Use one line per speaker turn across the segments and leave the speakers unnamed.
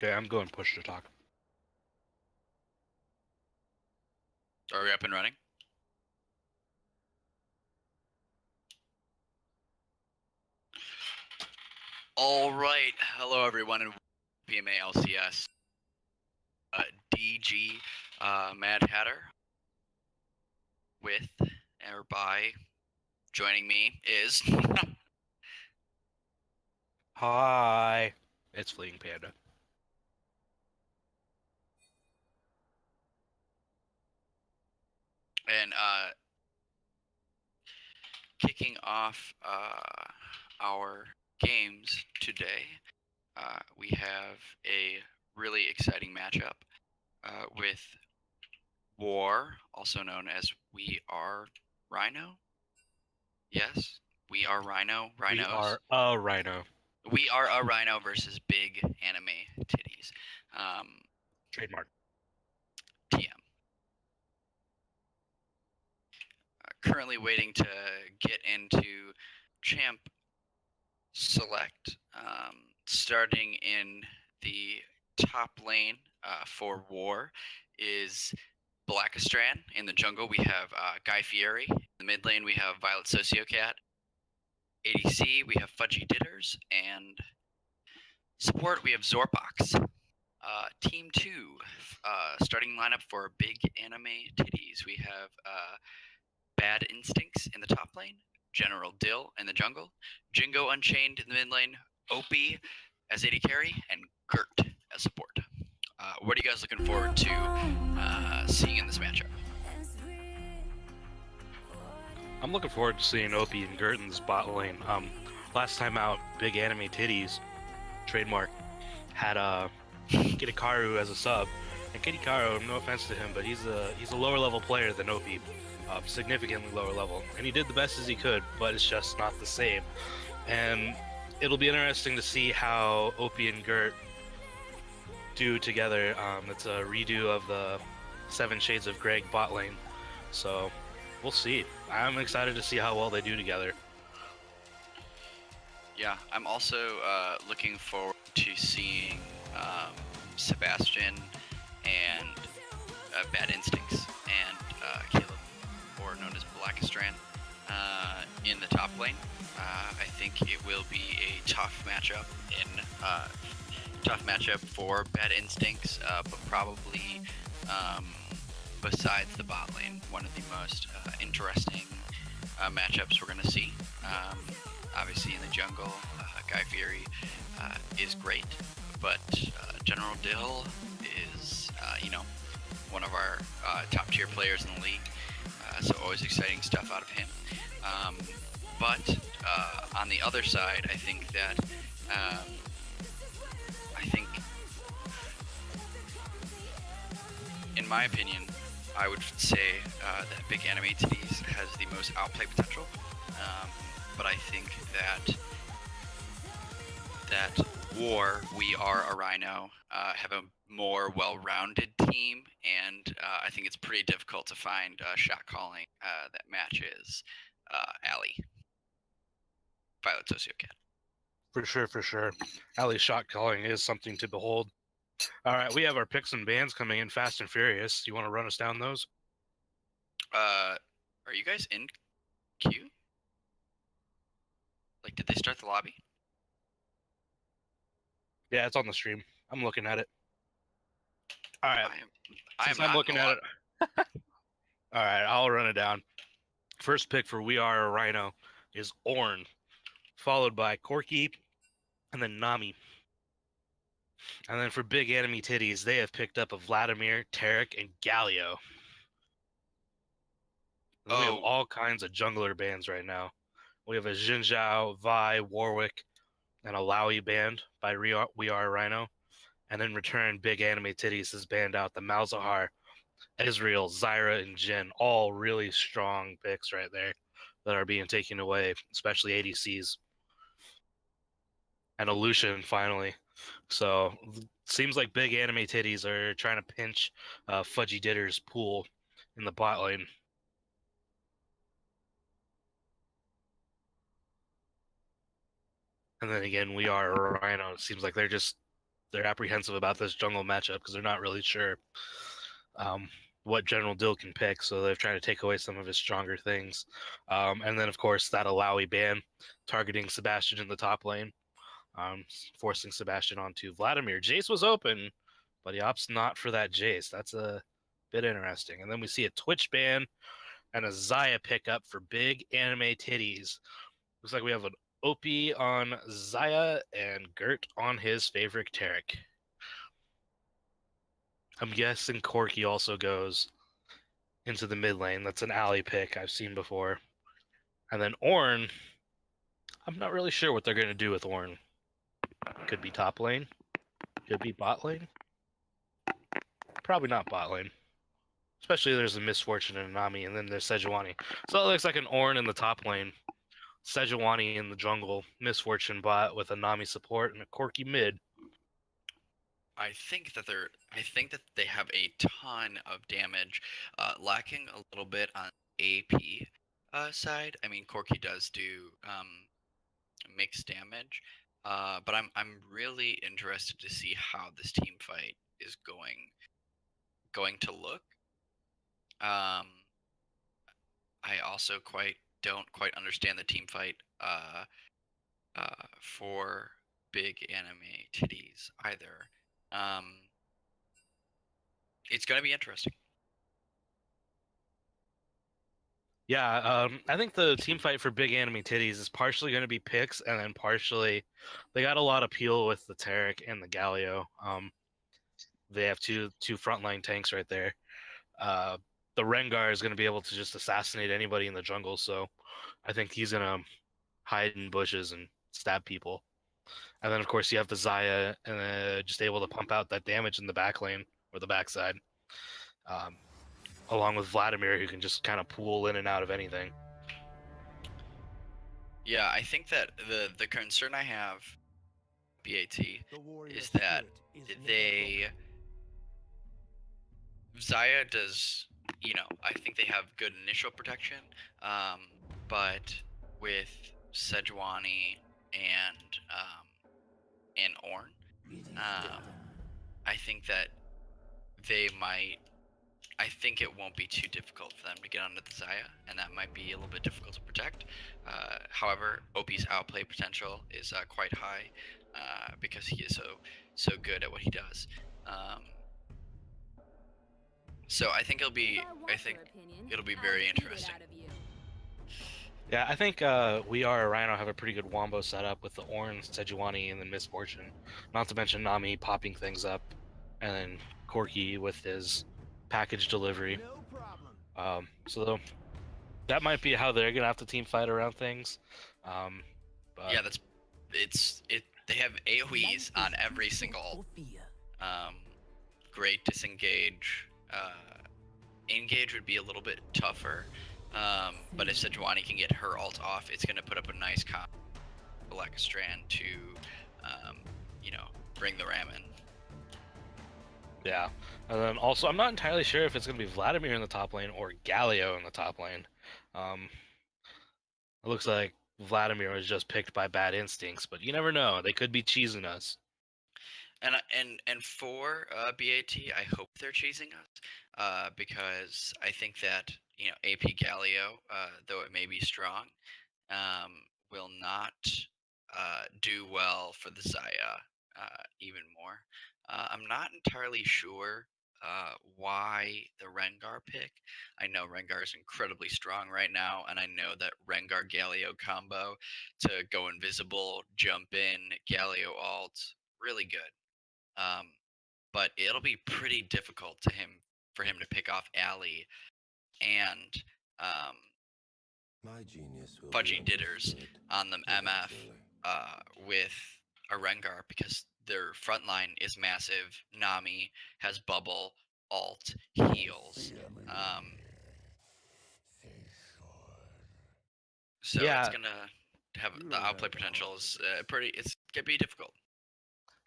Okay, I'm going push to talk.
Are we up and running? All right. Hello, everyone, and PMA LCS. DG Mad Hatter with or by joining me is
Hi, it's Fleeing Panda.
and kicking off our games today. We have a really exciting matchup with War, also known as We Are Rhino. Yes, We Are Rhino.
We
Rhinos.
are a rhino.
We Are a Rhino versus Big Anime Titties. Um,
Trademark.
TM. Currently waiting to get into Champ Select. Starting in the top lane for War is Blackastran. In the jungle, we have Guy Fieri. In the mid lane, we have Violet Sociocat. ADC, we have Fudgy Ditters. And support, we have Zorpox. Team 2, starting lineup for Big Anime Titties. We have Bad Instincts in the top lane, General Dill in the jungle, Jingo Unchained in the mid lane, Opie as AD carry, and Gert as support. What are you guys looking forward to seeing in this matchup?
I'm looking forward to seeing Opie and Gerton's bot lane. Last time out, Big Anime Titties, trademark, had Kitikaru as a sub, and Kitikaru, no offense to him, but he's a lower level player than Opie, significantly lower level, and he did the best as he could, but it's just not the same. And it'll be interesting to see how Opie and Gert do together. It's a redo of the Seven Shades of Grey bot lane, so we'll see. I'm excited to see how well they do together.
Yeah, I'm also looking forward to seeing Sebastian and Bad Instincts and Caleb, or known as Blackastran, in the top lane. I think it will be a tough matchup for Bad Instincts, but probably besides the bot lane, one of the most interesting matchups we're going to see. Obviously, in the jungle, Guy Fieri is great, but General Dill is, one of our top tier players in the league. So always exciting stuff out of him. But on the other side, I think that in my opinion, I would say that Big Anime Titties has the most outplay potential. But I think that War, We Are a Rhino, have a more well-rounded team, and I think it's pretty difficult to find shot calling that matches Allie, Violet Sociocat.
For sure, for sure. Ali's shot calling is something to behold. All right, we have our picks and bans coming in fast and furious. You want to run us down those?
Are you guys in queue? Like, did they start the lobby?
Yeah, it's on the stream. I'm looking at it. All right,
I am
since I'm
not in
looking
the
at
lobby.
it, all right, I'll run it down. First pick for We Are a Rhino is Orn, followed by Corky, and then Nami. And then for Big Enemy Titties, they have picked up a Vladimir, Tarek, and Galio. And then we have
Oh,
all kinds of jungler bands right now. We have a Xin Zhao, Vi, Warwick, and a Lowy band by We Are Rhino. And in return, Big Anime Titties has banned out the Malzahar, Ezreal, Zyra, and Jin. All really strong picks right there that are being taken away, especially ADCs. And a Lucian finally. So seems like Big Anime Titties are trying to pinch Fudgy Ditter's pool in the bot lane. And then again, We Are Rhino. It seems like they're just they're apprehensive about this jungle matchup because they're not really sure what General Dill can pick, so they're trying to take away some of his stronger things. And then, of course, that Alawi ban targeting Sebastian in the top lane, forcing Sebastian onto Vladimir. Jace was open, but he opts not for that Jace. That's a bit interesting. And then we see a Twitch ban and a Xayah pickup for big anime titties. Looks like we have an OP on Xayah and Gert on his favorite Tarek. I'm guessing Corki also goes into the mid lane. That's an alley pick I've seen before. And then Ornn, I'm not really sure what they're going to do with Ornn. Could be top lane. Could be bot lane. Probably not bot lane. Especially there's a Misfortune and Nami, and then there's Sejuani. So it looks like an Ornn in the top lane, Sejuani in the jungle, Misfortune bot with a Nami support, and a Corki mid.
I think that they have a ton of damage, lacking a little bit on AP side. I mean, Corki does do mixed damage, but I'm really interested to see how this team fight is going to look. I also don't quite understand the team fight for big anime titties either. It's going to be interesting.
Yeah, I think the team fight for big anime titties is partially going to be picks, and then partially they got a lot of peel with the Tarek and the Galio. They have two frontline tanks right there. The Rengar is going to be able to just assassinate anybody in the jungle, so I think he's going to hide in bushes and stab people. And then, of course, you have the Xayah just able to pump out that damage in the back lane or the backside, along with Vladimir, who can just kind of pool in and out of anything.
Yeah, I think that the concern I have, BAT, is that Xayah does, I think they have good initial protection, but with Sejuani and Ornn, I think that I think it won't be too difficult for them to get onto the Xayah, and that might be a little bit difficult to protect. However, OP's outplay potential is quite high because he is so good at what he does. So I think it'll be very interesting.
Yeah, I think we are Rhino have a pretty good wombo setup with the Ornn, Sejuani, and then Misfortune. Not to mention Nami popping things up, and then Corki with his package delivery. So that might be how they're gonna have to team fight around things. But
yeah, they have AoEs on every single great disengage. Engage would be a little bit tougher, but if Sejuani can get her ult off, it's gonna put up a nice comp Black Strand to bring the ram in.
Yeah, and then also I'm not entirely sure if it's gonna be Vladimir in the top lane or Galio in the top lane. It looks like Vladimir was just picked by bad instincts, but you never know. They could be cheesing us.
And for BAT, I hope they're cheesing us because I think that AP Galio, though it may be strong, will not do well for the Xayah even more. I'm not entirely sure why the Rengar pick. I know Rengar is incredibly strong right now, and I know that Rengar Galio combo to go invisible, jump in, Galio ult, really good. But it'll be pretty difficult for him to pick off Ali and Fudgy Ditters on the MF with a Rengar because their front line is massive. Nami has bubble, alt, heals. So
Yeah.
it's gonna have the outplay potential is it's gonna be difficult.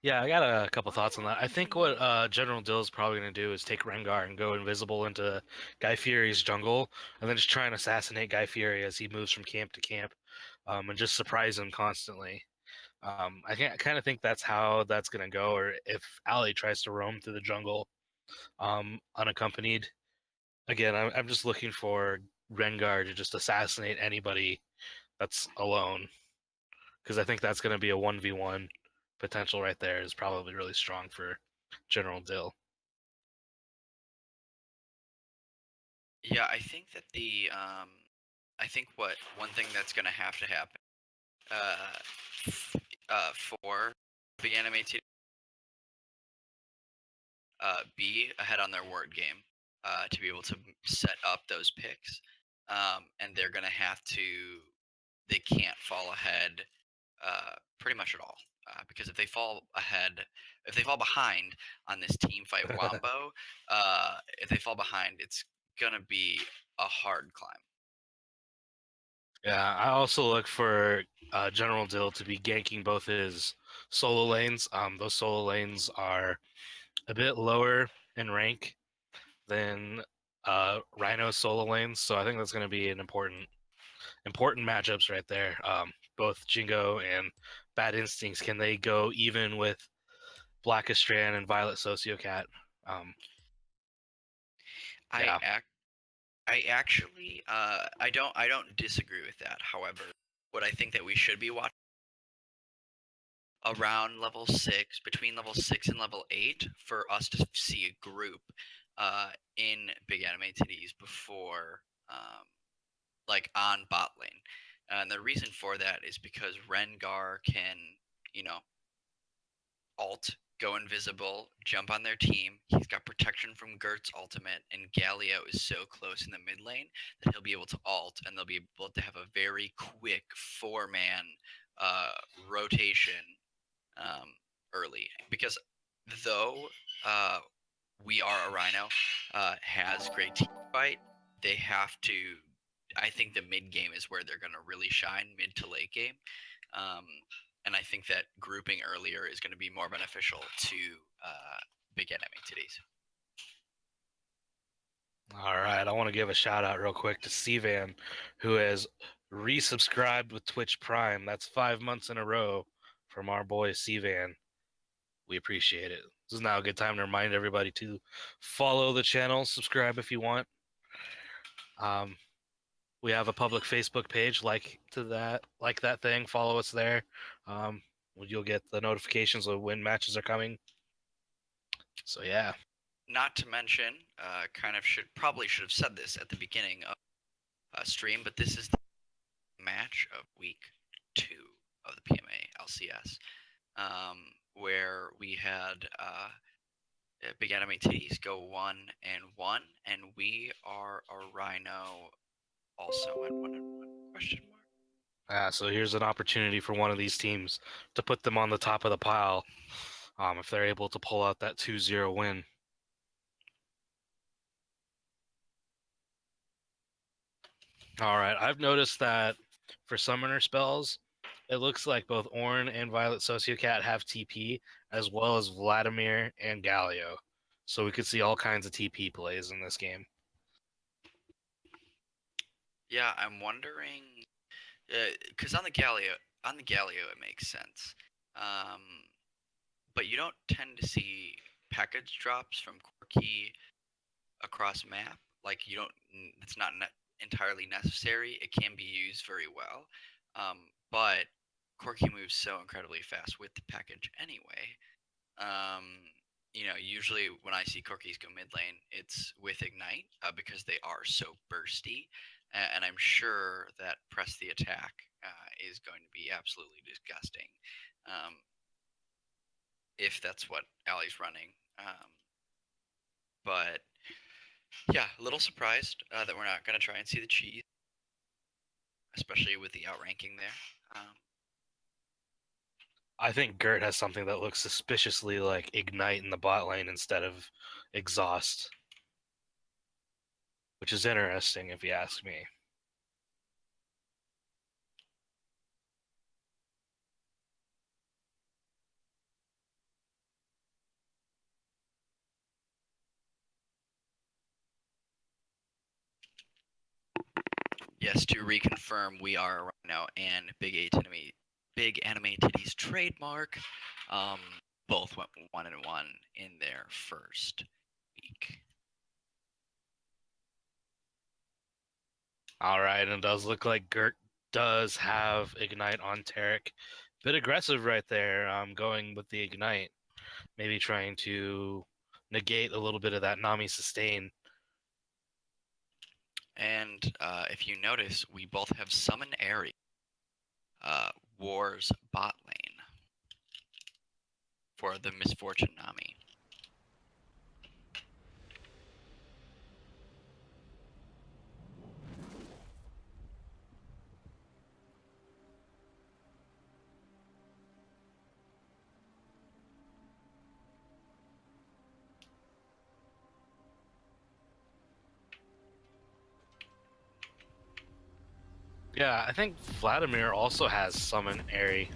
Yeah, I got a couple thoughts on that. I think what General Dill is probably going to do is take Rengar and go invisible into Guy Fieri's jungle, and then just try and assassinate Guy Fieri as he moves from camp to camp, and just surprise him constantly. I kind of think that's how that's gonna go, or if Ali tries to roam through the jungle unaccompanied. Again, I'm just looking for Rengar to just assassinate anybody that's alone, because I think that's going to be a 1v1 potential right there. Is probably really strong for General Dill.
Yeah, I think that I think one thing that's going to happen, for big animated, be ahead on their word game, to be able to set up those picks, and they're going to have to. They can't fall ahead, pretty much at all. Because if they fall behind on this team fight wombo, if they fall behind, it's gonna be a hard climb.
Yeah, I also look for General Dill to be ganking both his solo lanes. Those solo lanes are a bit lower in rank than Rhino solo lanes, so I think that's going to be an important matchups right there. Both Jingo and Bad Instincts, can they go even with Black Astran and Violet Sociocat? Um,
I
yeah,
act. I actually, I don't disagree with that. However, what I think that we should be watching around level 6, between level 6 and level 8, for us to see a group, in big anime titties before, like on bot lane. And the reason for that is because Rengar can, you know, alt, go invisible, jump on their team. He's got protection from Gert's ultimate, and Galio is so close in the mid lane that he'll be able to alt, and they'll be able to have a very quick 4-man uh, rotation, um, early. Because though, uh, we are a Rhino, has great team fight, they have to. I think the mid game is where they're going to really shine, mid to late game. Um, and I think that grouping earlier is going to be more beneficial to, big enemy titties.
all right. I want to give a shout out real quick to Sivan, who has resubscribed with Twitch Prime. That's 5 months in a row from our boy Sivan. We appreciate it. This is now a good time to remind everybody to follow the channel, subscribe if you want. Um, we have a public Facebook page, like that thing. Follow us there. Um, you'll get the notifications of when matches are coming. So yeah,
Not to mention, probably should have said this at the beginning of stream, but this is the match of week 2 of the PMA LCS, where we had, Big Anime Titties go 1-1, and we are a Rhino also at 1-1? Question mark.
so here's an opportunity for one of these teams to put them on the top of the pile. If they're able to pull out that 2-0 win. All right, I've noticed that for summoner spells, it looks like both Ornn and Violet Sociocat have TP, as well as Vladimir and Galio. So we could see all kinds of TP plays in this game.
Yeah, I'm wondering, because on the Galio, it makes sense. Um, but you don't tend to see package drops from Corki across map. Like, you don't. It's not entirely necessary. It can be used very well, but Corki moves so incredibly fast with the package anyway. Um, usually when I see Corkis go mid lane, it's with Ignite, because they are so bursty, and I'm sure that press the attack, is going to be absolutely disgusting, um, if that's what Ali's running. But yeah, a little surprised, that we're not going to try and see the cheese, especially with the outranking there.
I think Gert has something that looks suspiciously like Ignite in the bot lane instead of Exhaust, which is interesting if you ask me.
Yes, to reconfirm, we are right now and Big Big Anime Titties trademark. Both went 1-1 in their first week.
All right, and it does look like Gert does have Ignite on Tarek. Bit aggressive right there, going with the Ignite. Maybe trying to negate a little bit of that Nami sustain.
And if you notice, we both have Summon Area. War's bot lane for the Misfortune Nami.
Yeah, I think Vladimir also has Summon Airy.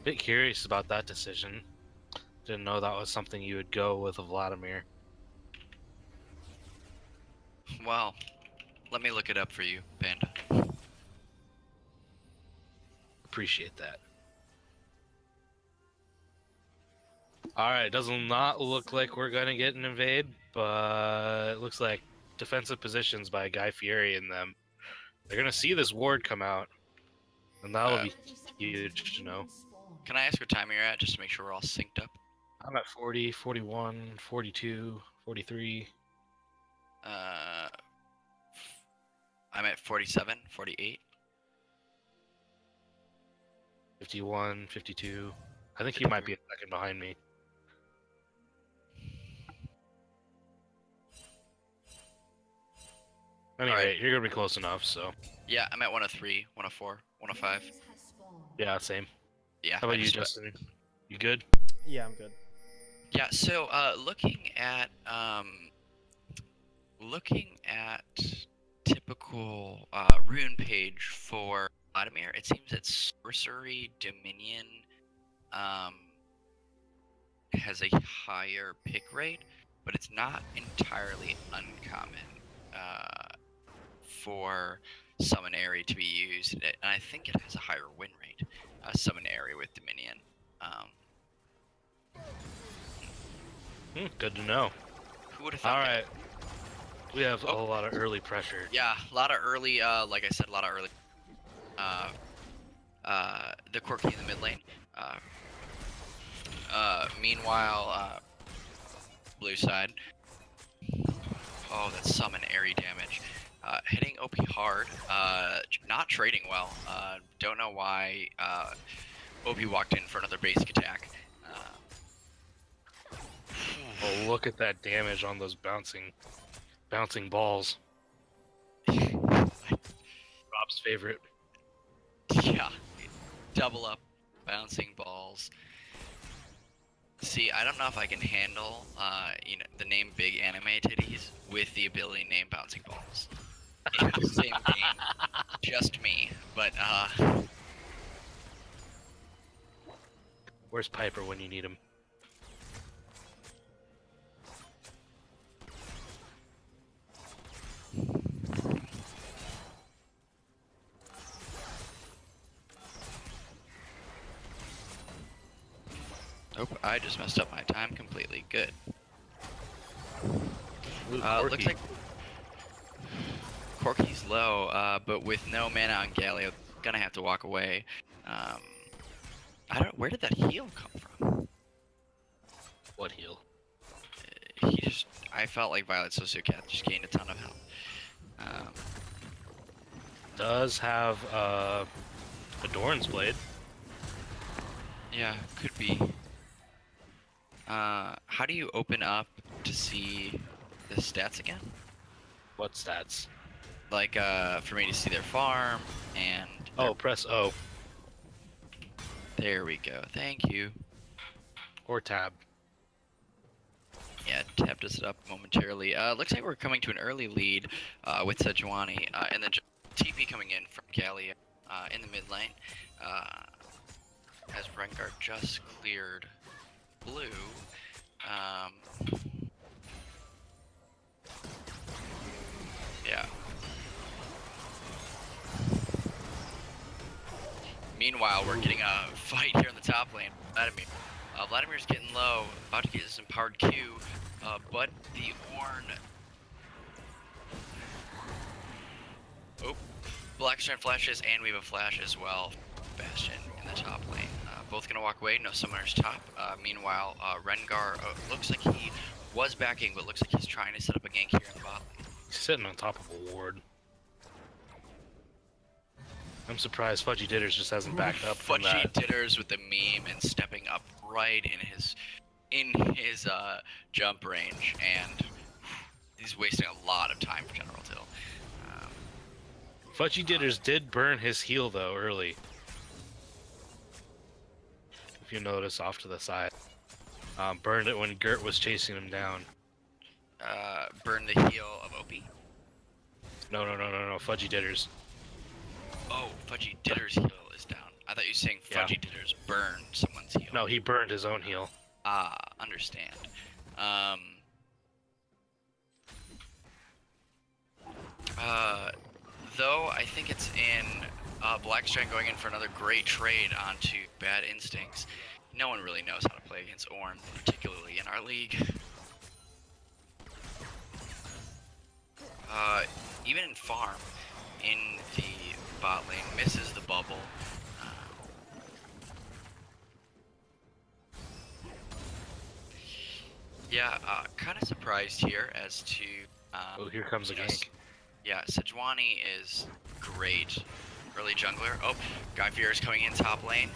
Bit curious about that decision. Didn't know that was something you would go with a Vladimir.
Well, let me look it up for you, Panda.
Appreciate that. Alright, does not look like we're gonna get an invade, but it looks like defensive positions by Guy Fieri in them. They're gonna see this ward come out, and that'll be huge to know.
Can I ask what time you're at, just to make sure we're all synced up?
I'm at 40, 41, 42, 43.
I'm at 47, 48.
51, 52. I think he might be a second behind me. Anyway,
Alright.
you're gonna be close enough, so.
Yeah, I'm at 103, 104, 105.
Yeah, same.
Yeah.
How about
I
you,
just-
Justin? You good?
Yeah, I'm good.
Yeah, so looking at typical rune page for Vladimir, it seems that Sorcery Dominion has a higher pick rate, but it's not entirely uncommon for Summon Airy to be used, and I think it has a higher win rate. Summon Airy with Dominion.
Good to know.
Who would have thought?
All
that?
right. We have a lot of early pressure.
Yeah, a lot of early, like I said, a lot of early. The Corki in the mid lane. Meanwhile, blue side. Oh, that's Summon Airy damage. Hitting OP hard. Not trading well. Don't know why OP walked in for another basic attack.
Oh, look at that damage on those bouncing balls. Rob's favorite.
Yeah, double up bouncing balls. See, I don't know if I can handle, the name Big Anime Titties with the ability name Bouncing Balls in the same game. Just me, but
Where's Piper when you need him?
nope, I just messed up my time completely. Good.
Ooh,
Looks
Corki.
like Corky's low, but with no mana on Galio, gonna have to walk away. I don't. Where did that heal come from?
What heal?
He just. I felt like Violet Sociocat just gained a ton of health.
Does have a Doran's Blade.
Yeah, could be. How do you open up to see the stats again?
What stats?
Like, for me to see their farm and.
Oh, press O
There we go. Thank you.
or tab.
Yeah, tapped us up momentarily. Looks like we're coming to an early lead with Sejuani, and then TP coming in from Gallia in the mid lane. As Rengar just cleared blue. Yeah. Meanwhile, we're getting a fight here in the top lane. Vladimir. Vladimir's getting low, about to get his empowered Q, but the Ornn. Oh, Blackstone flashes, and we have a flash as well. Bastion in the top lane. Both gonna walk away, no summoners top. Meanwhile, Rengar looks like he was backing, but looks like he's trying to set up a gank here in the bot lane.
He's sitting on top of a ward. I'm surprised Fudgy Ditters just hasn't backed up from that.
Fudgy Ditters with the meme and stepping up right in his jump range, and he's wasting a lot of time for General Dill.
Fudgy Ditters did burn his heal though early. If you notice off to the side. Burned it when Gert was chasing him down.
Burn the heal of OP?
No, Fudgy Ditters.
Oh, Fudgy Ditters' heal is down. I thought you were saying Fudgy Ditters burned someone's heal.
No, he burned his own heal.
Ah, understand. Though I think it's in Blackstone going in for another great trade onto Bad Instincts. No one really knows how to play against Ornn, particularly in our league. Even in farm, in the bot lane, misses the bubble. Kind of surprised here as to...
oh, here comes a gank.
Yeah, Sejuani is great. Early jungler. Oh, Guy Fieri's coming in top lane.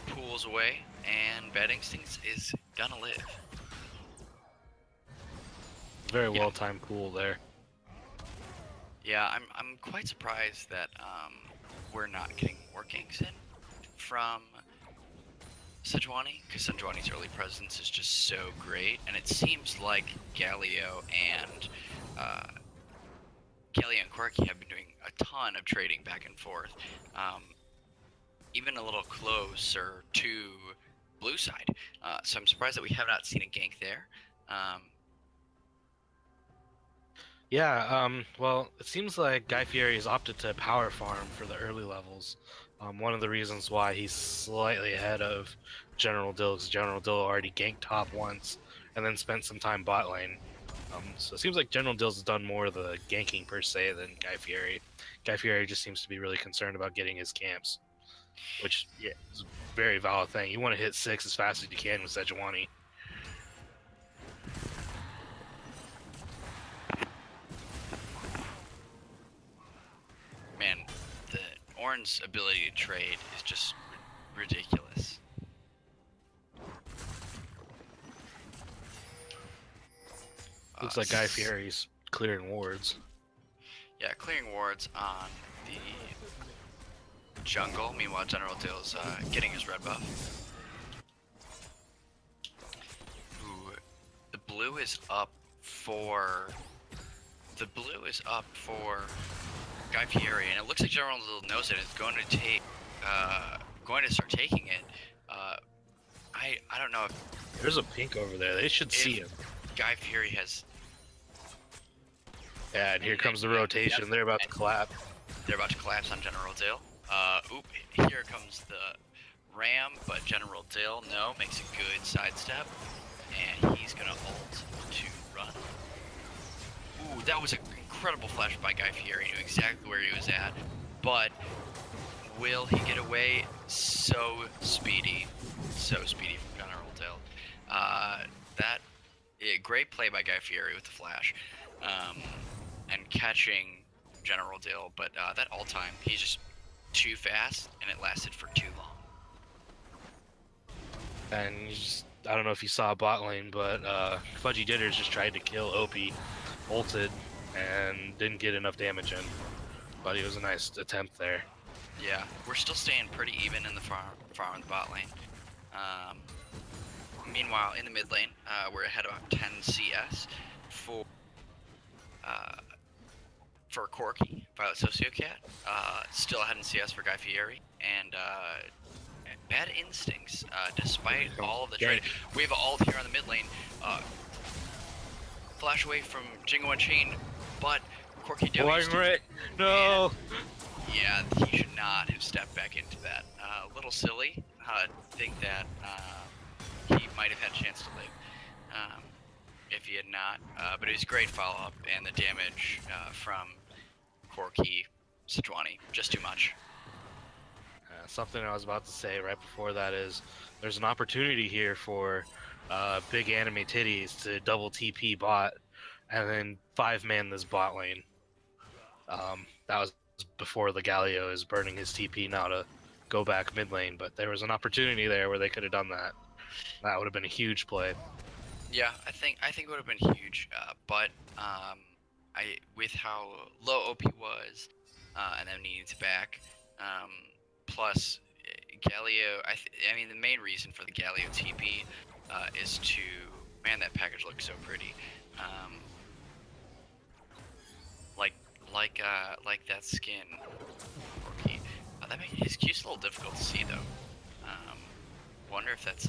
Pulls away, and Bad Instincts is gonna live.
Very well timed pool there.
Yeah, I'm quite surprised that we're not getting more ganks in from Sejuani, because Sejuani's early presence is just so great, and it seems like Galio and Quirky have been doing a ton of trading back and forth. Even a little closer to blue side. So I'm surprised that we have not seen a gank there.
Well, it seems like Guy Fieri has opted to power farm for the early levels. One of the reasons why he's slightly ahead of General Dill is General Dill already ganked top once and then spent some time bot lane. So it seems like General Dill's done more of the ganking per se than Guy Fieri. Guy Fieri just seems to be really concerned about getting his camps, which is a very valid thing. You want to hit 6 as fast as you can with Sejuani.
Man, the Ornn's ability to trade is just ridiculous.
Looks like Guy Fieri's clearing wards.
Yeah, clearing wards on the jungle. Meanwhile, General Dill's getting his red buff. Ooh, the blue is up for Guy Fieri, and it looks like General Dill knows it. It's going to start taking it. I don't know if
there's a pink over there. They should see him.
Guy Fieri has.
Yeah, and here comes the rotation. They're about to collapse.
They're about to collapse on General Dill. Here comes the Ram, but General Dill, makes a good sidestep. And he's gonna ult to run. Ooh, that was an incredible flash by Guy Fieri. He knew exactly where he was at. But will he get away? So speedy from General Dill. Great play by Guy Fieri with the flash. And catching General Dill, but that all time, he's just too fast, and it lasted for too long.
And I don't know if you saw bot lane, but Fudgy Ditters just tried to kill OP, ulted, and didn't get enough damage in. But it was a nice attempt there.
Yeah, we're still staying pretty even in the farm in the bot lane. Meanwhile, in the mid lane, we're ahead about 10 CS for Corky, Violet Sociocat. Still ahead in CS for Guy Fieri, and Bad Instincts, despite all of the trade. We have an ult here on the mid lane. Flash away from Jingo Unchained, but Corky Dill.
No!
Yeah, he should not have stepped back into that. A little silly. Think that he might have had a chance to live if he had not. But it was a great follow-up, and the damage from Corky, Sejuani, just too much.
Something I was about to say right before that is there's an opportunity here for big anime titties to double TP bot and then 5-man this bot lane. That was before the Galio is burning his TP now to go back mid lane, but there was an opportunity there where they could have done that. That would have been a huge play.
Yeah, I think it would have been huge, but with how low OP was, and then needing to back, plus Galio. I mean, the main reason for the Galio TP is to man, that package looks so pretty. Like that skin. Corky. That makes his Q's a little difficult to see though. Wonder if that's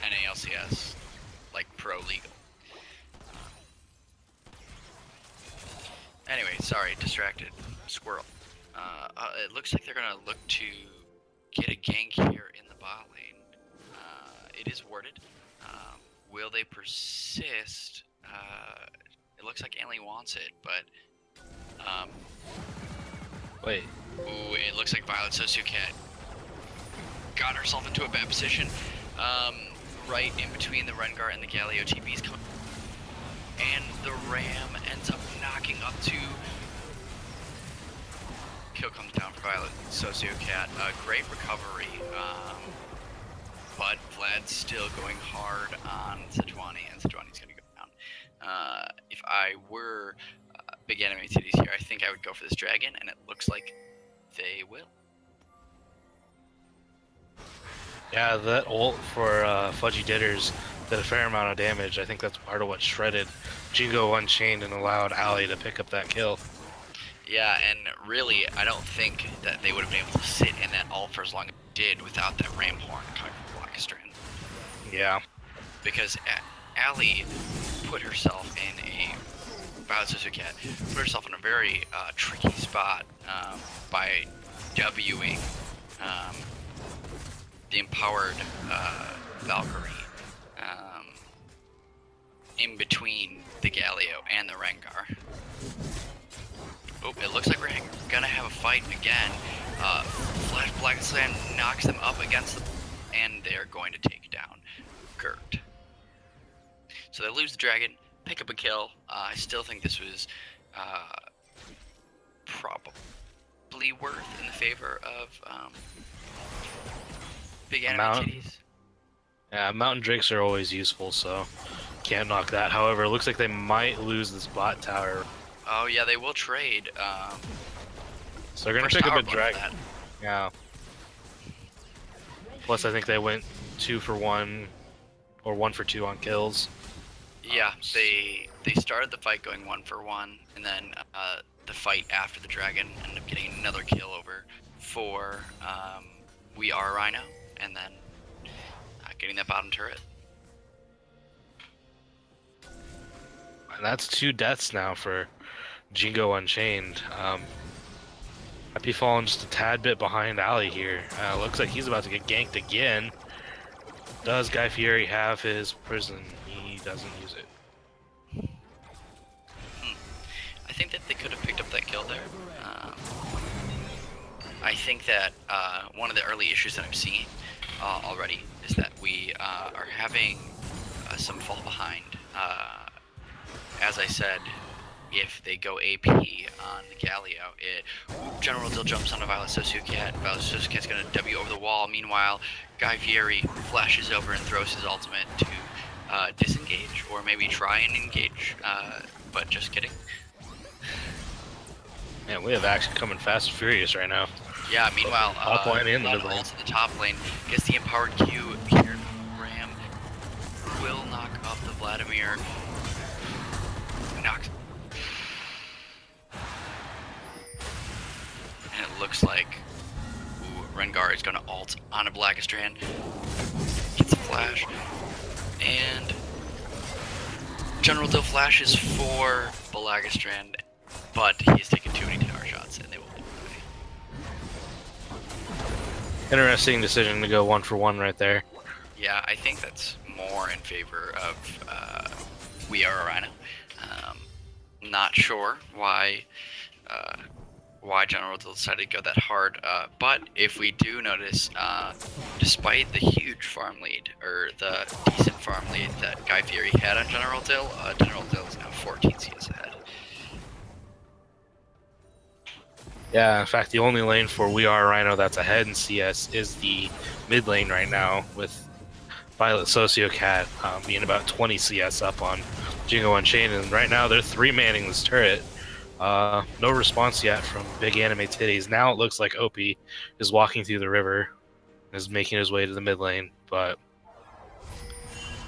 PMA LCS, like pro legal. Anyway, sorry, distracted. Squirrel. It looks like they're gonna look to get a gank here in the bot lane. It is warded. Will they persist? It looks like Anley wants it, but
Wait.
Ooh, it looks like Violet Sociocat got herself into a bad position. Right in between the Rengar and the Galio TPs coming. And the Ram ends up knocking up to. Kill comes down for Violet Sociocat. Great recovery. But Vlad's still going hard on Sejuani, and Sejuani's going to go down. If I were big anime titties here, I think I would go for this dragon, and it looks like they will.
Yeah, that ult for Fudgy Ditters did a fair amount of damage. I think that's part of what shredded Jingo Unchained and allowed Ali to pick up that kill.
Yeah, and really, I don't think that they would have been able to sit in that ult for as long as it did without that Ram Horn coming from Blackstrand.
Yeah.
Because Ali put herself in a Violet Sociocat put herself in a very tricky spot by Wing the empowered Valkyrie in between the Galio and the Rengar. Oh, it looks like we're gonna have a fight again. Flash Blackstrand knocks them up against them, and they're going to take down Gert. So they lose the dragon, pick up a kill. I still think this was probably worth in the favor of big anime titties.
Yeah, Mountain Drakes are always useful, so can't knock that. However, it looks like they might lose this bot tower.
Oh yeah, they will trade.
So they're gonna pick up a dragon. Yeah. Plus, I think they went 2 for 1 or 1 for 2 on kills.
Yeah, they started the fight going 1 for 1, and then the fight after the dragon ended up getting another kill over for We Are Rhino, and then getting that bottom turret.
And that's 2 deaths now for Jingo Unchained. Might be falling just a tad bit behind Ali here. Looks like he's about to get ganked again. Does Guy Fieri have his prison? He doesn't use it.
I think that they could have picked up that kill there. I think that one of the early issues that I'm seeing already is that we are having some fall behind. As I said, if they go AP on the Galio, General Dill jumps on a Violet Sociocat. Violet Sociocat's going to W over the wall. Meanwhile, Guy Fieri flashes over and throws his ultimate to disengage, or maybe try and engage, but just kidding.
Man, we have action coming fast and furious right now.
Yeah, meanwhile,
top lane and the mid lane.
In the top lane gets the empowered Q here. Ram will knock up the Vladimir. Knocks. And it looks like Rengar is going to ult on a Blackstrand. Gets a flash. And General Dill flashes for Blackstrand, but he is taking too many towers.
Interesting decision to go 1-for-1 right there.
Yeah, I think that's more in favor of We Are Rhino. Not sure why General Dill decided to go that hard, but if we do notice, despite the huge farm lead, or the decent farm lead that Guy Fieri had on General Dill is now 14 CS ahead.
Yeah, in fact, the only lane for We Are Rhino that's ahead in CS is the mid lane right now, with Violet Sociocat being about 20 CS up on Jingo Unchained, and right now they're 3-manning this turret. No response yet from Big Anime Titties. Now it looks like OP is walking through the river, is making his way to the mid lane, but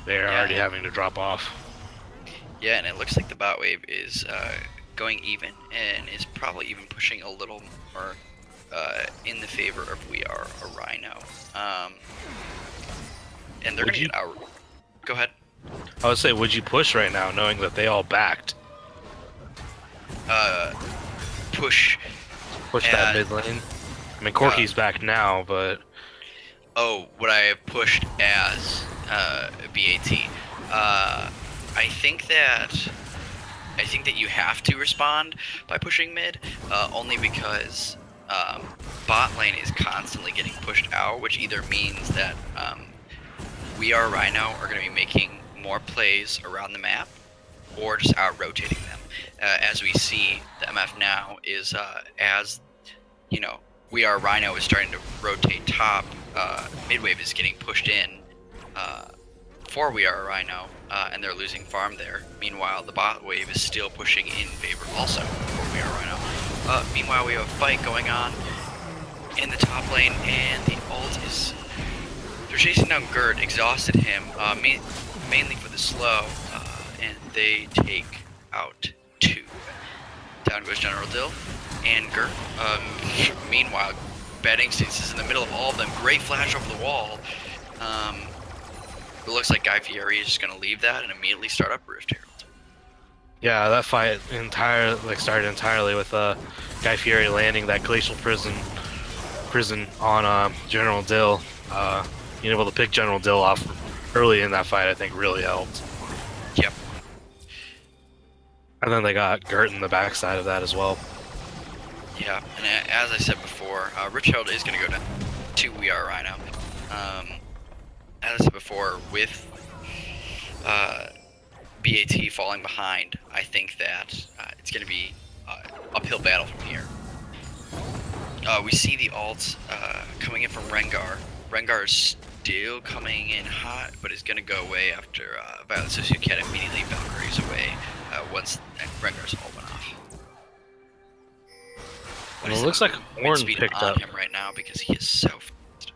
they're already having to drop off.
Yeah, and it looks like the bot wave is going even, and is probably even pushing a little more in the favor of We Are a Rhino. And they're going to get out. Go ahead.
I would say, would you push right now, knowing that they all backed?
Push
that mid lane. I mean, Corky's back now, but
oh, would I have pushed as BAT? I think that you have to respond by pushing mid, only because bot lane is constantly getting pushed out, which either means that We Are Rhino are going to be making more plays around the map, or just out rotating them. As we see, the MF now is, as you know, We Are Rhino is starting to rotate top. Midwave is getting pushed in for We Are Rhino, and they're losing farm there. Meanwhile, the bot wave is still pushing in favor also for We Are Rhino. Meanwhile, we have a fight going on in the top lane, and the ult is... They're chasing down Gert, exhausted him, mainly for the slow, and they take out 2. Down goes General Dill and Gert. Meanwhile, Betting States is in the middle of all of them. Great flash over the wall. It looks like Guy Fieri is just going to leave that and immediately start up Rift Herald.
Yeah, that fight started entirely with Guy Fieri landing that Glacial Prison on General Dill. Being able to pick General Dill off early in that fight, I think, really helped.
Yep.
And then they got Gert in the backside of that as well.
Yeah, and as I said before, Rift Herald is going to go down to We Are Rhino. As I said before, with BAT falling behind, I think that it's going to be uphill battle from here. We see the ult coming in from Rengar. Rengar is still coming in hot, but is going to go away after Violet Sociocat immediately Valkyries away once Rengar's ult went off.
Well, it looks like Ornn picked up
him right now because he is so fast.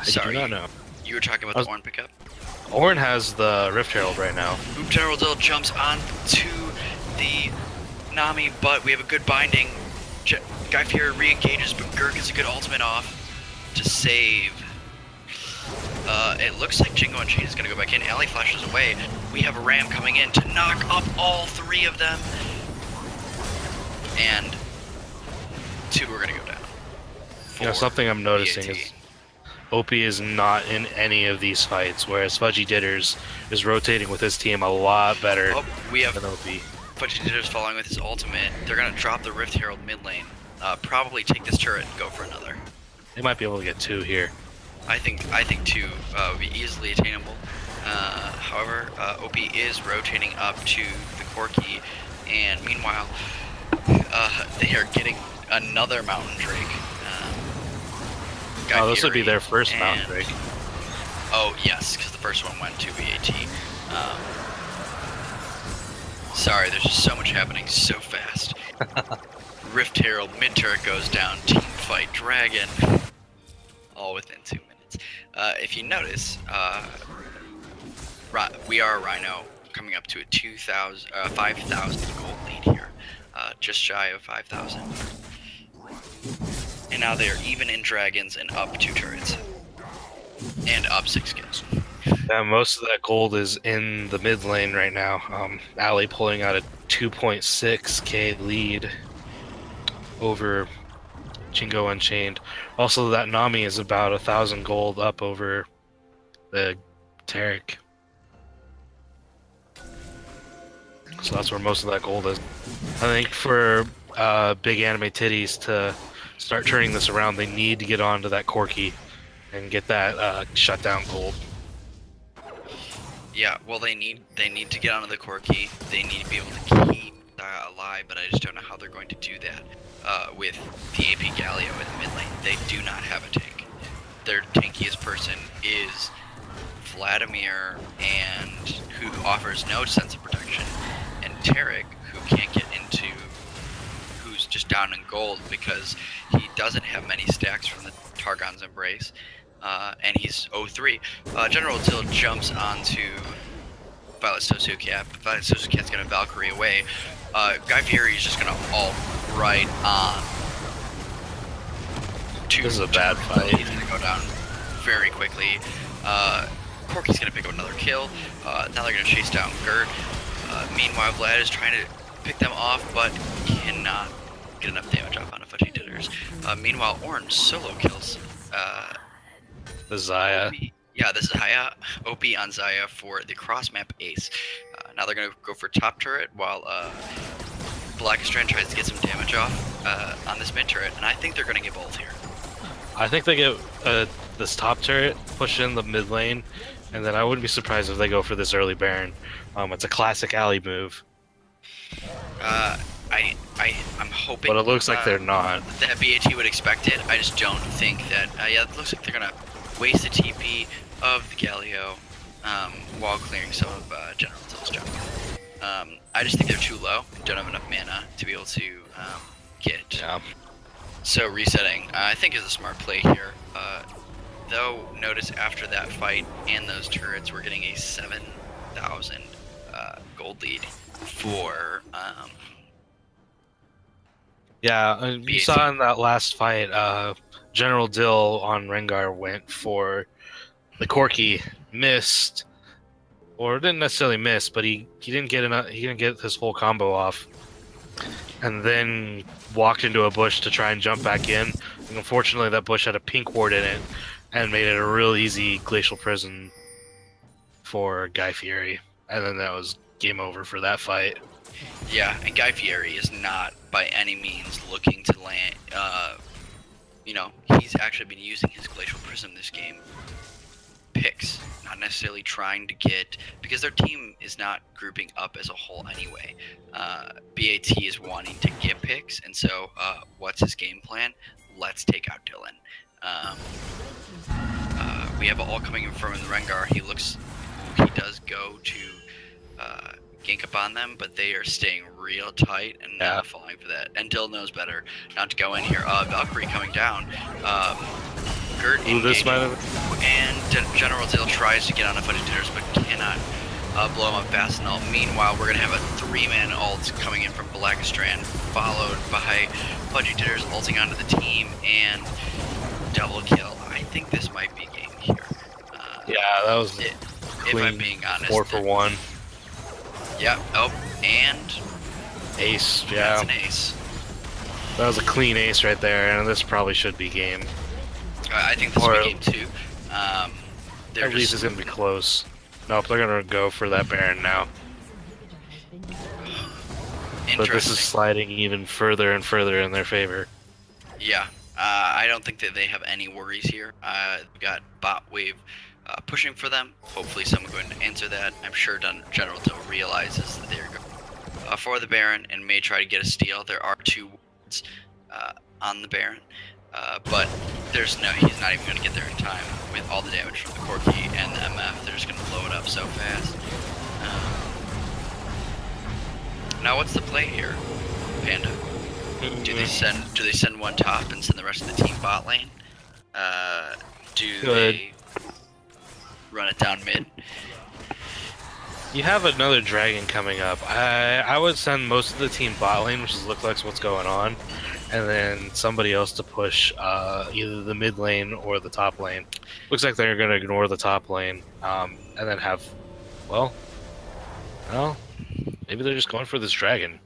Sorry,
do not know.
You were talking about the Ornn pickup?
Ornn has the Rift Herald right now.
Oop, General Dill jumps on to the Nami, but we have a good binding. Guy Fieri re-engages, but Gert gets a good ultimate off to save. It looks like Jingo Unchained is going to go back in. Alley flashes away. We have a Ram coming in to knock up all 3 of them. And 2 are going to go down.
You know, something I'm noticing is OP is not in any of these fights, whereas Fudgy Ditters is rotating with his team a lot better than OP.
Fudgy Ditters following with his ultimate. They're going to drop the Rift Herald mid lane. Probably take this turret and go for another.
They might be able to get 2 here.
I think 2 would be easily attainable. However, OP is rotating up to the Corki, and meanwhile, they are getting another Mountain Drake.
This would be their first Mountain Drake.
Oh yes, because the first one went to BAT. Sorry, there's just so much happening so fast. Rift Herald mid turret goes down. Team fight Dragon. All within 2 minutes. If you notice, We Are Rhino coming up to a 5,000 gold lead here, just shy of 5,000. And now they are even in dragons and up 2 turrets, and up 6 kills.
Yeah, most of that gold is in the mid lane right now. Alley pulling out a 2.6k lead. over Jingo Unchained. Also, that Nami is about 1,000 gold up over the Tarek. So that's where most of that gold is. I think for big anime titties to start turning this around, they need to get onto that Corki and get that shutdown gold.
Yeah, well, they need to get onto the Corki. They need to be able to keep alive, but I just don't know how they're going to do that with the AP Galio in the mid lane. They do not have a tank. Their tankiest person is Vladimir, and who offers no sense of protection, and Tarek, who can't get into, who's just down in gold because he doesn't have many stacks from the Targon's Embrace, and he's 0-3. General Dill jumps onto Violet Sosucat. Violet Sosukat's gonna Valkyrie away. Guy Fieri is just gonna ult right on.
This is a bad fight.
He's gonna go down very quickly. Corky's gonna pick up another kill. Now they're gonna chase down Gert. Meanwhile, Vlad is trying to pick them off, but cannot get enough damage off on a Fudgy Titters. Meanwhile, Orange solo kills
The Zaya.
Yeah, this is Haya OP on Zaya for the cross map ace. Now they're gonna go for top turret while Blackistrand tries to get some damage off on this mid turret, and I think they're gonna get both here.
I think they get this top turret, push in the mid lane, and then I wouldn't be surprised if they go for this early Baron. It's a classic alley move.
I'm hoping.
But it looks like they're not.
That BAT would expect it. I just don't think that. Yeah, it looks like they're gonna waste the TP of the Galio while clearing some of General Till's junk. I just think they're too low. Don't have enough mana to be able to get.
Yeah.
So resetting, I think, is a smart play here. Though, notice after that fight and those turrets, we're getting a 7,000 gold lead for.
Yeah, you saw in that last fight, General Dill on Rengar went for the Corki, missed, or didn't necessarily miss, but he didn't get enough. He didn't get his whole combo off, and then walked into a bush to try and jump back in. And unfortunately, that bush had a pink ward in it, and made it a real easy glacial prison for Guy Fieri. And then that was game over for that fight.
Yeah, and Guy Fieri is not by any means looking to land. He's actually been using his Glacial Prism this game. Picks, not necessarily trying to get, because their team is not grouping up as a whole anyway. BAT is wanting to get picks, and so what's his game plan? Let's take out Dylan. We have all coming in from the Rengar. He does go to gank up on them, but they are staying real tight and not falling for that. And Dill knows better not to go in here. Valkyrie coming down. Gert engaging, and General Dill tries to get on a Fudgy Titters, but cannot blow him up fast enough. Meanwhile, we're gonna have a 3-man ult coming in from Blackistrand, followed by Fudgy Titters ulting onto the team and double kill. I think this might be game here.
Yeah, that was
if I'm being honest.
4 for 1.
Yeah. Oh, and
ace. Yeah,
that's an ace.
That was a clean ace right there, and this probably should be game.
I think this will be game 2.
At least it's gonna be close. Nope, they're gonna go for that Baron now. But this is sliding even further and further in their favor.
Yeah, I don't think that they have any worries here. They've got bot wave pushing for them. Hopefully someone going to answer that. I'm sure General Dill realizes that they're going for the Baron and may try to get a steal. There are 2 wards on the Baron, but he's not even going to get there in time with all the damage from the Corki and the MF. They're just going to blow it up so fast. Now what's the play here, Panda? Do they send one top and send the rest of the team bot lane? They run it down mid?
You have another dragon coming up. I would send most of the team bot lane, which looks like what's going on, and then somebody else to push either the mid lane or the top lane. Looks like they're going to ignore the top lane, and then have, well, maybe they're just going for this dragon.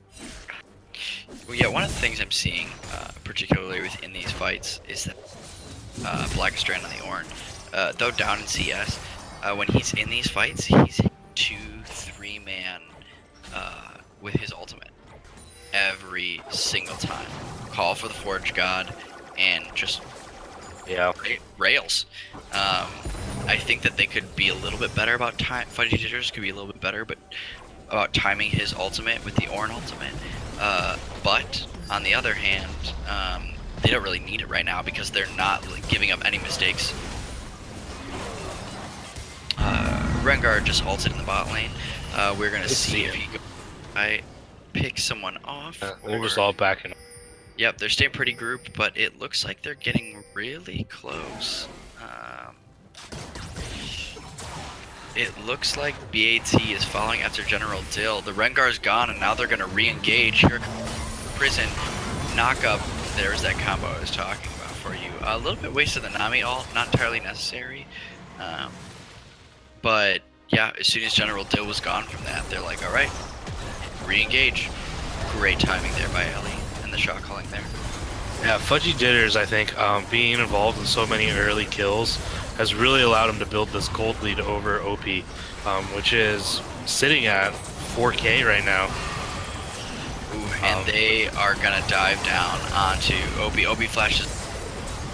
Well, yeah, one of the things I'm seeing, particularly within these fights, is that Black Strand on the Ornn, though down in CS, when he's in these fights, he's 2-3 man with his ultimate every single time. Call for the Forge God, and just
Yeah.
rails. I think that they could be a little bit better about time. Fudgy Jitters could be a little bit better, but about timing his ultimate with the Ornn ultimate. But on the other hand, they don't really need it right now because they're not giving up any mistakes. Rengar just ulted in the bot lane. We're gonna see if he pick someone off.
They're just all backing.
Yep, they're staying pretty grouped, but it looks like they're getting really close. It looks like BAT is following after General Dill. The Rengar's gone, and now they're going to re-engage. Here comes Prison. Knock up. There's that combo I was talking about for you. A little bit wasted the Nami ult, not entirely necessary. But yeah, as soon as General Dill was gone from that, they're like, all right, re-engage. Great timing there by Ellie and the shot calling there.
Yeah, Fudgy Jitters, I think, being involved in so many early kills has really allowed him to build this gold lead over OP, which is sitting at 4K right now.
Ooh, and they are gonna dive down onto OP. OP flashes.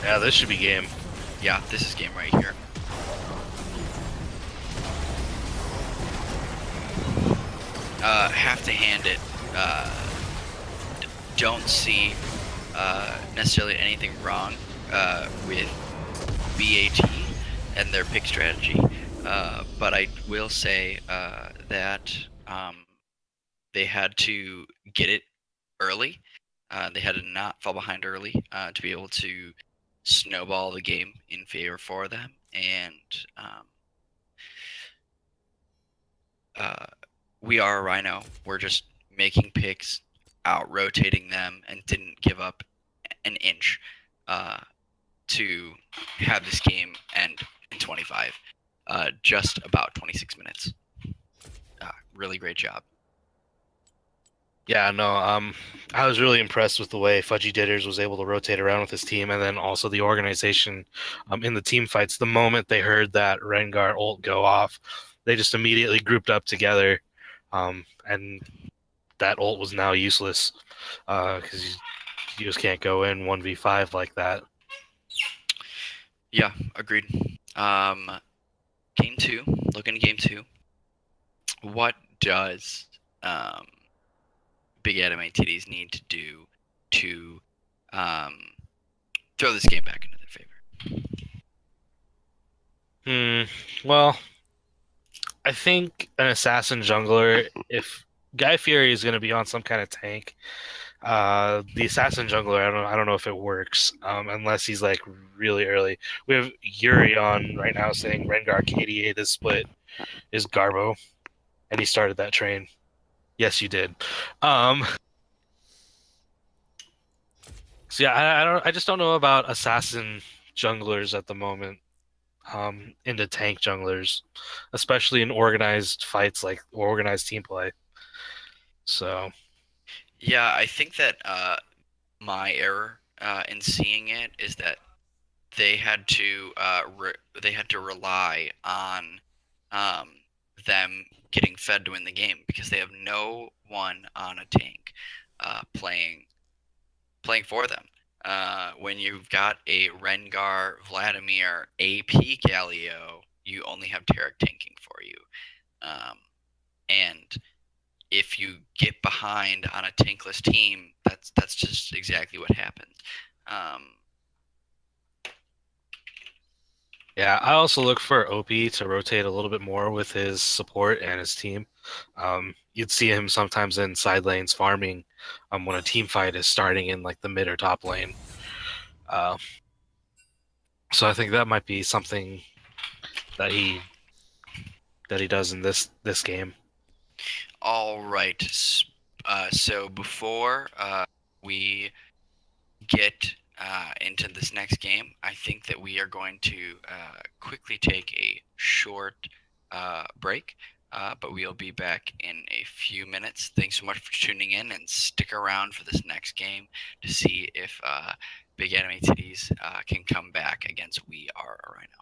Yeah, this should be game.
Yeah, this is game right here. Have to hand it. Don't see necessarily anything wrong with BAT and their pick strategy, but I will say that they had to get it early. They had to not fall behind early to be able to snowball the game in favor for them, and we are a Rhino. We're just making picks, out rotating them, and didn't give up an inch to have this game end in 25. Just about 26 minutes. Really great job.
Yeah, no, I was really impressed with the way Fudgy Jitters was able to rotate around with his team, and then also the organization in the team fights. The moment they heard that Rengar ult go off, they just immediately grouped up together, and that ult was now useless because you just can't go in 1v5 like that.
Yeah, agreed. Game 2, looking at game 2. What does Big Anime Titties need to do to throw this game back into their favor?
Well, I think an assassin jungler, if Guy Fury is going to be on some kind of tank, the assassin jungler, I don't know if it works unless he's like really early. We have Yuri on right now saying Rengar KDA this split is Garbo, and he started that train. Yes, you did. So yeah, I just don't know about assassin junglers at the moment. Into tank junglers, especially in organized fights like organized team play. So
yeah, I think that my error in seeing it is that they had to rely on them getting fed to win the game because they have no one on a tank playing for them. When you've got a Rengar, Vladimir, AP Galio, you only have Tarek tanking for you. And if you get behind on a tankless team, that's just exactly what happens.
yeah, I also look for OP to rotate a little bit more with his support and his team. You'd see him sometimes in side lanes farming when a team fight is starting in like the mid or top lane. So I think that might be something that he does in this game.
All right. So before we get into this next game, I think that we are going to quickly take a short break. but we'll be back in a few minutes. Thanks so much for tuning in, and stick around for this next game to see if Big Anime Titties can come back against We Are a Rhino.